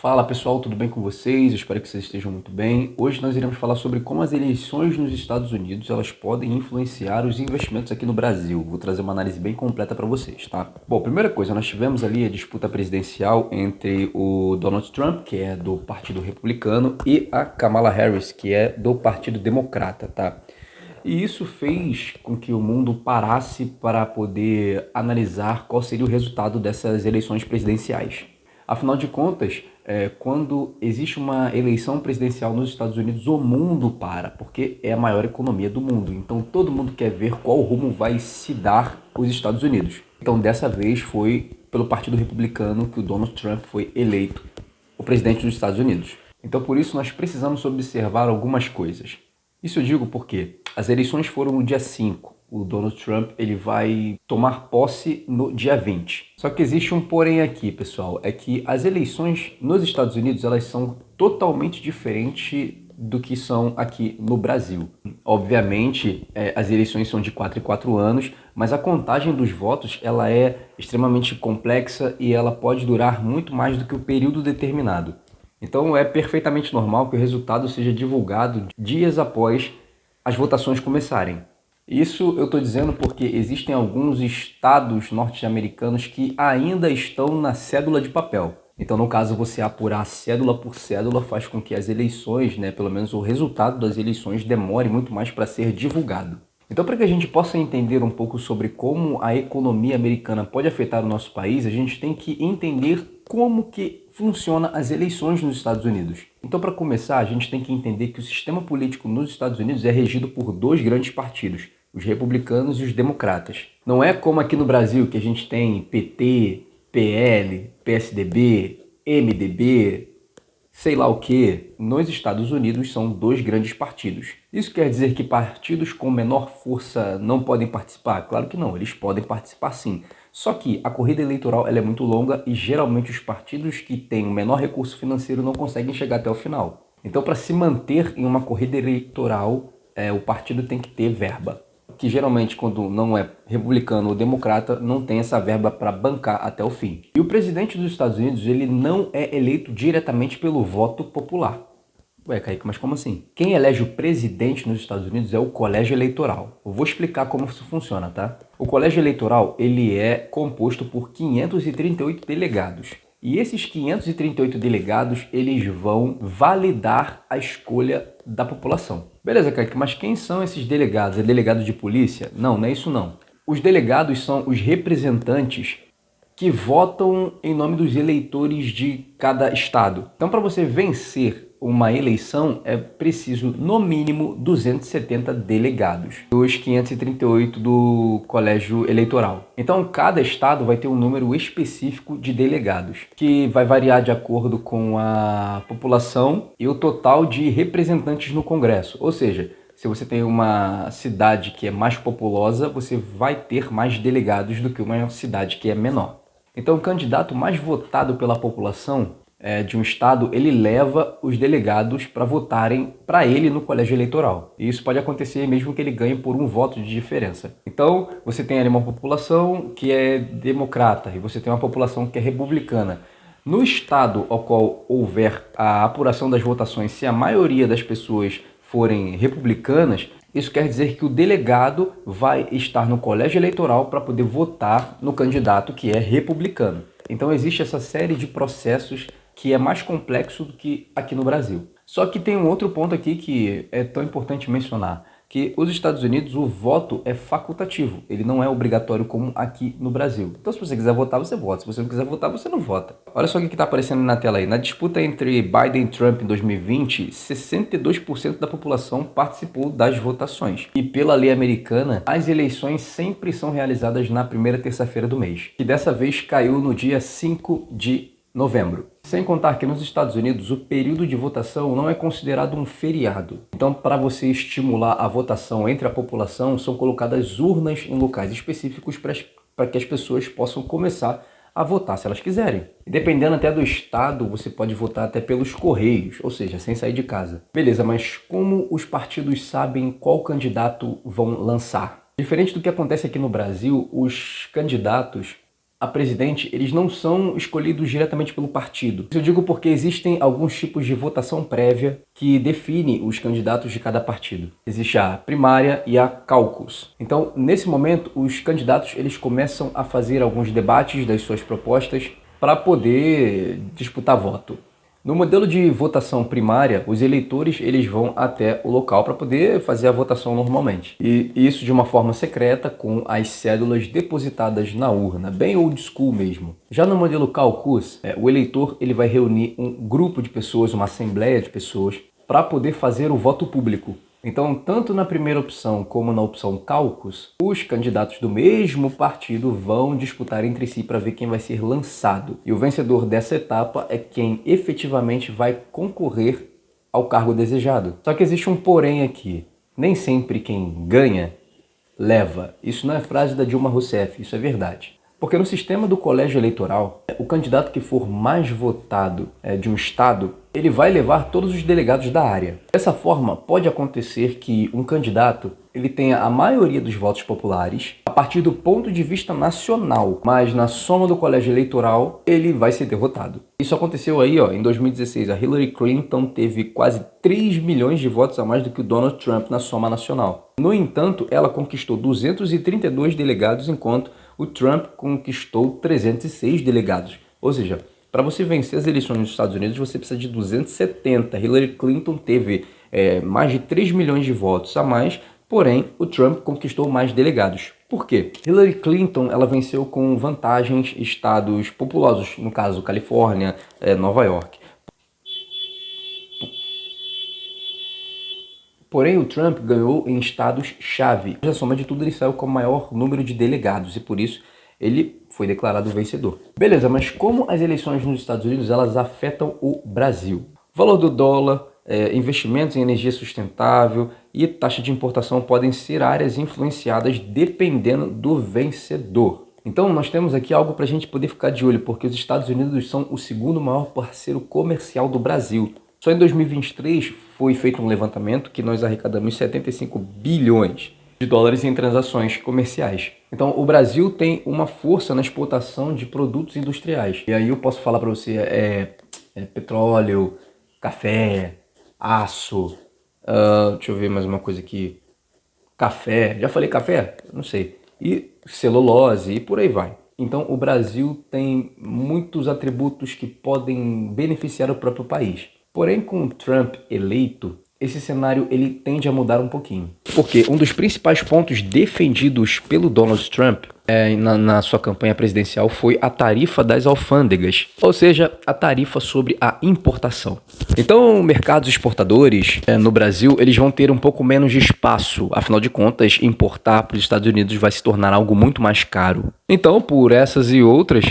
Fala pessoal, tudo bem com vocês? Eu espero que vocês estejam muito bem. Hoje nós iremos falar sobre como as eleições nos Estados Unidos elas podem influenciar os investimentos aqui no Brasil. Vou trazer uma análise bem completa para vocês, tá? Bom, primeira coisa, nós tivemos ali a disputa presidencial entre o Donald Trump, que é do Partido Republicano, e a Kamala Harris, que é do Partido Democrata, tá? E isso fez com que o mundo parasse para poder analisar qual seria o resultado dessas eleições presidenciais. Afinal de contas, quando existe uma eleição presidencial nos Estados Unidos, o mundo para, porque é a maior economia do mundo. Então todo mundo quer ver qual rumo vai se dar os Estados Unidos. Então dessa vez foi pelo Partido Republicano que o Donald Trump foi eleito o presidente dos Estados Unidos. Então por isso nós precisamos observar algumas coisas. Isso eu digo porque as eleições foram no dia 5. O Donald Trump ele vai tomar posse no dia 20. Só que existe um porém aqui, pessoal, é que as eleições nos Estados Unidos elas são totalmente diferentes do que são aqui no Brasil. Obviamente, as eleições são de 4 em 4 anos, mas a contagem dos votos ela é extremamente complexa e ela pode durar muito mais do que o período determinado. Então é perfeitamente normal que o resultado seja divulgado dias após as votações começarem. Isso eu estou dizendo porque existem alguns estados norte-americanos que ainda estão na cédula de papel. Então, no caso, você apurar cédula por cédula faz com que as eleições, pelo menos o resultado das eleições, demore muito mais para ser divulgado. Então, para que a gente possa entender um pouco sobre como a economia americana pode afetar o nosso país, a gente tem que entender como que funciona as eleições nos Estados Unidos. Então, para começar, a gente tem que entender que o sistema político nos Estados Unidos é regido por dois grandes partidos, os republicanos e os democratas. Não é como aqui no Brasil, que a gente tem PT, PL, PSDB, MDB, sei lá o que. Nos Estados Unidos são dois grandes partidos. Isso quer dizer que partidos com menor força não podem participar? Claro que não, eles podem participar sim. Só que a corrida eleitoral ela é muito longa e geralmente os partidos que têm um menor recurso financeiro não conseguem chegar até o final. Então, para se manter em uma corrida eleitoral, o partido tem que ter verba. Que geralmente, quando não é republicano ou democrata, não tem essa verba para bancar até o fim. E o presidente dos Estados Unidos, ele não é eleito diretamente pelo voto popular. Ué, Kaique, mas como assim? Quem elege o presidente nos Estados Unidos é o colégio eleitoral. Eu vou explicar como isso funciona, tá? O colégio eleitoral, ele é composto por 538 delegados. E esses 538 delegados, eles vão validar a escolha da população. Beleza, Kaique, mas quem são esses delegados? É delegado de polícia? Não, não é isso não. Os delegados são os representantes que votam em nome dos eleitores de cada estado. Então, para você vencer uma eleição, é preciso, no mínimo, 270 delegados, dos 538 do colégio eleitoral. Então, cada estado vai ter um número específico de delegados, que vai variar de acordo com a população e o total de representantes no Congresso. Ou seja, se você tem uma cidade que é mais populosa, você vai ter mais delegados do que uma cidade que é menor. Então, o candidato mais votado pela população de um estado, ele leva os delegados para votarem para ele no colégio eleitoral. E isso pode acontecer mesmo que ele ganhe por um voto de diferença. Então, você tem ali uma população que é democrata e você tem uma população que é republicana. No estado ao qual houver a apuração das votações, se a maioria das pessoas forem republicanas, isso quer dizer que o delegado vai estar no colégio eleitoral para poder votar no candidato que é republicano. Então existe essa série de processos que é mais complexo do que aqui no Brasil. Só que tem um outro ponto aqui que é tão importante mencionar, que os Estados Unidos o voto é facultativo, ele não é obrigatório como aqui no Brasil. Então se você quiser votar, você vota, se você não quiser votar, você não vota. Olha só o que está aparecendo na tela aí. Na disputa entre Biden e Trump em 2020, 62% da população participou das votações. E pela lei americana, as eleições sempre são realizadas na primeira terça-feira do mês, que dessa vez caiu no dia 5 de novembro. Sem contar que nos Estados Unidos o período de votação não é considerado um feriado. Então, para você estimular a votação entre a população, são colocadas urnas em locais específicos para que as pessoas possam começar a votar se elas quiserem. E dependendo até do estado, você pode votar até pelos correios, ou seja, sem sair de casa. Beleza, mas como os partidos sabem qual candidato vão lançar? Diferente do que acontece aqui no Brasil, os candidatos a presidente, eles não são escolhidos diretamente pelo partido. Eu digo porque existem alguns tipos de votação prévia que define os candidatos de cada partido. Existe a primária e a caucus. Então, nesse momento, os candidatos eles começam a fazer alguns debates das suas propostas para poder disputar voto. No modelo de votação primária, os eleitores eles vão até o local para poder fazer a votação normalmente. E isso de uma forma secreta, com as cédulas depositadas na urna, bem old school mesmo. Já no modelo caucus, o eleitor ele vai reunir um grupo de pessoas, uma assembleia de pessoas, para poder fazer o voto público. Então, tanto na primeira opção como na opção caucus, os candidatos do mesmo partido vão disputar entre si para ver quem vai ser lançado. E o vencedor dessa etapa é quem efetivamente vai concorrer ao cargo desejado. Só que existe um porém aqui. Nem sempre quem ganha, leva. Isso não é frase da Dilma Rousseff, isso é verdade. Porque no sistema do colégio eleitoral, o candidato que for mais votado de um estado, ele vai levar todos os delegados da área. Dessa forma, pode acontecer que um candidato ele tenha a maioria dos votos populares a partir do ponto de vista nacional, mas na soma do colégio eleitoral, ele vai ser derrotado. Isso aconteceu aí, em 2016. A Hillary Clinton teve quase 3 milhões de votos a mais do que o Donald Trump na soma nacional. No entanto, ela conquistou 232 delegados, enquanto o Trump conquistou 306 delegados. Ou seja, para você vencer as eleições nos Estados Unidos, você precisa de 270. Hillary Clinton teve mais de 3 milhões de votos a mais, porém o Trump conquistou mais delegados. Por quê? Hillary Clinton ela venceu com vantagens estados populosos, no caso Califórnia, Nova York. Porém, o Trump ganhou em estados-chave. A soma de tudo, ele saiu com o maior número de delegados e, por isso, ele foi declarado vencedor. Beleza, mas como as eleições nos Estados Unidos elas afetam o Brasil? Valor do dólar, investimentos em energia sustentável e taxa de importação podem ser áreas influenciadas dependendo do vencedor. Então, nós temos aqui algo para a gente poder ficar de olho, porque os Estados Unidos são o segundo maior parceiro comercial do Brasil. Só em 2023 foi feito um levantamento que nós arrecadamos 75 bilhões de dólares em transações comerciais. Então, o Brasil tem uma força na exportação de produtos industriais. E aí eu posso falar para você, petróleo, café, aço, deixa eu ver mais uma coisa aqui, café, já falei café? Não sei. E celulose e por aí vai. Então, o Brasil tem muitos atributos que podem beneficiar o próprio país. Porém, com o Trump eleito, esse cenário ele tende a mudar um pouquinho. Porque um dos principais pontos defendidos pelo Donald Trump na sua campanha presidencial foi a tarifa das alfândegas, ou seja, a tarifa sobre a importação. Então, mercados exportadores no Brasil, eles vão ter um pouco menos de espaço. Afinal de contas, importar para os Estados Unidos vai se tornar algo muito mais caro. Então, por essas e outras,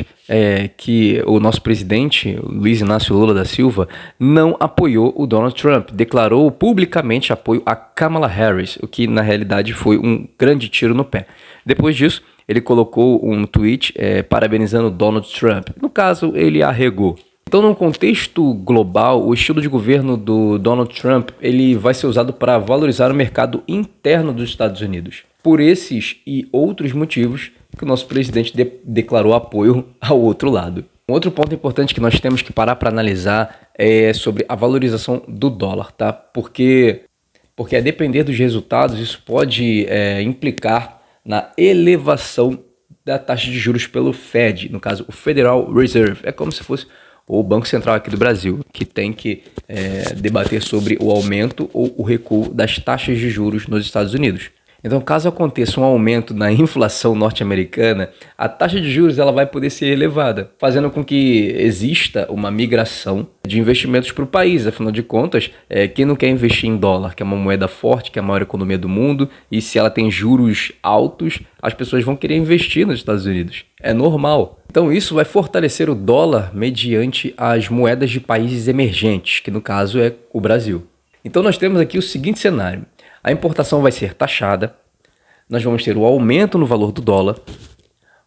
que o nosso presidente, Luiz Inácio Lula da Silva, não apoiou o Donald Trump, declarou publicamente apoio a Kamala Harris, o que na realidade foi um grande tiro no pé. Depois disso, ele colocou um tweet parabenizando Donald Trump. No caso, ele arregou. Então, num contexto global, o estilo de governo do Donald Trump ele vai ser usado para valorizar o mercado interno dos Estados Unidos. Por esses e outros motivos que o nosso presidente declarou apoio ao outro lado. Um outro ponto importante que nós temos que parar para analisar é sobre a valorização do dólar, tá? Porque a depender dos resultados, isso pode implicar na elevação da taxa de juros pelo Fed, no caso o Federal Reserve. É como se fosse o Banco Central aqui do Brasil, que tem que debater sobre o aumento ou o recuo das taxas de juros nos Estados Unidos. Então, caso aconteça um aumento na inflação norte-americana, a taxa de juros ela vai poder ser elevada, fazendo com que exista uma migração de investimentos para o país. Afinal de contas, quem não quer investir em dólar, que é uma moeda forte, que é a maior economia do mundo, e se ela tem juros altos, as pessoas vão querer investir nos Estados Unidos. É normal. Então, isso vai fortalecer o dólar mediante as moedas de países emergentes, que no caso é o Brasil. Então, nós temos aqui o seguinte cenário. A importação vai ser taxada, nós vamos ter o aumento no valor do dólar.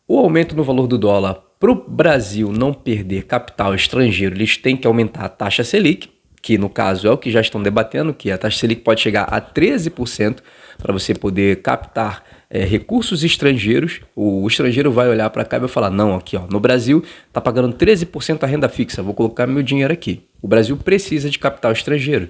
O aumento no valor do dólar, para o Brasil não perder capital estrangeiro, eles têm que aumentar a taxa Selic, que no caso é o que já estão debatendo, que a taxa Selic pode chegar a 13% para você poder captar recursos estrangeiros. O estrangeiro vai olhar para cá e vai falar, não, aqui ó, no Brasil está pagando 13% a renda fixa, vou colocar meu dinheiro aqui. O Brasil precisa de capital estrangeiro.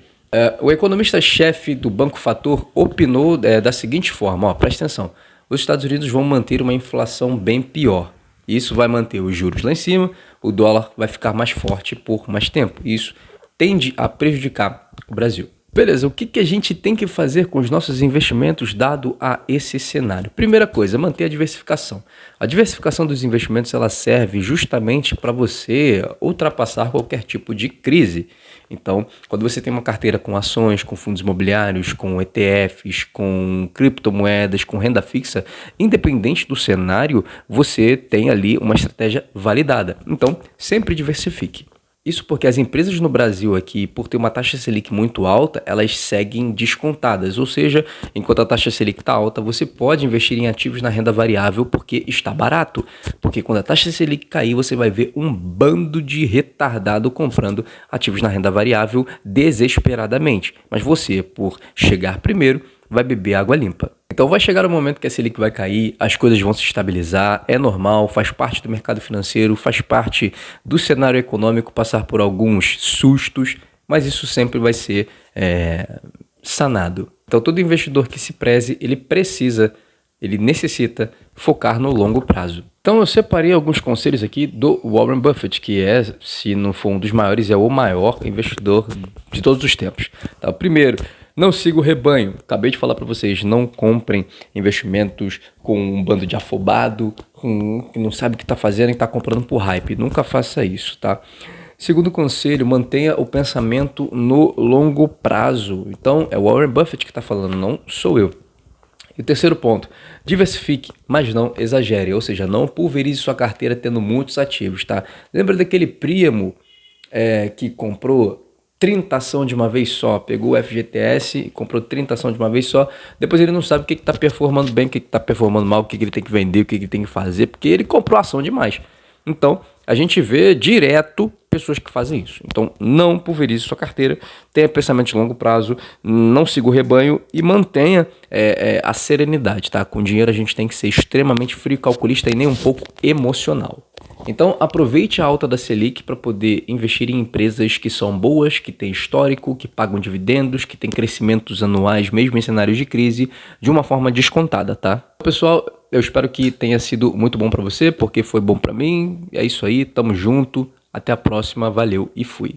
O economista-chefe do Banco Fator opinou da seguinte forma, ó, presta atenção, os Estados Unidos vão manter uma inflação bem pior. Isso vai manter os juros lá em cima, o dólar vai ficar mais forte por mais tempo. Isso tende a prejudicar o Brasil. Beleza, o que a gente tem que fazer com os nossos investimentos dado a esse cenário? Primeira coisa, manter a diversificação. A diversificação dos investimentos ela serve justamente para você ultrapassar qualquer tipo de crise. Então, quando você tem uma carteira com ações, com fundos imobiliários, com ETFs, com criptomoedas, com renda fixa, independente do cenário, você tem ali uma estratégia validada. Então, sempre diversifique. Isso porque as empresas no Brasil aqui, por ter uma taxa Selic muito alta, elas seguem descontadas. Ou seja, enquanto a taxa Selic está alta, você pode investir em ativos na renda variável porque está barato. Porque quando a taxa Selic cair, você vai ver um bando de retardado comprando ativos na renda variável desesperadamente. Mas você, por chegar primeiro, vai beber água limpa. Então vai chegar o momento que a Selic vai cair, as coisas vão se estabilizar, é normal, faz parte do mercado financeiro, faz parte do cenário econômico passar por alguns sustos, mas isso sempre vai ser sanado. Então todo investidor que se preze, ele necessita focar no longo prazo. Então eu separei alguns conselhos aqui do Warren Buffett, que se não for um dos maiores, é o maior investidor de todos os tempos. Tá? Primeiro, não siga o rebanho. Acabei de falar para vocês, não comprem investimentos com um bando de afobado, que não sabe o que está fazendo e está comprando por hype. Nunca faça isso, tá? Segundo conselho, mantenha o pensamento no longo prazo. Então, é o Warren Buffett que está falando, não sou eu. E o terceiro ponto, diversifique, mas não exagere, ou seja, não pulverize sua carteira tendo muitos ativos, tá? Lembra daquele primo que comprou 30 ações de uma vez só, pegou o FGTS e comprou 30 ações de uma vez só, depois ele não sabe o que está performando bem, o que está performando mal, o que ele tem que vender, o que ele tem que fazer, porque ele comprou ação demais. Então, a gente vê direto pessoas que fazem isso. Então, não pulverize sua carteira, tenha pensamento de longo prazo, não siga o rebanho e mantenha a serenidade, tá? Com dinheiro a gente tem que ser extremamente frio, calculista e nem um pouco emocional. Então, aproveite a alta da Selic para poder investir em empresas que são boas, que têm histórico, que pagam dividendos, que têm crescimentos anuais, mesmo em cenários de crise, de uma forma descontada, tá? Pessoal, eu espero que tenha sido muito bom para você, porque foi bom para mim. É isso aí, tamo junto. Até a próxima, valeu e fui.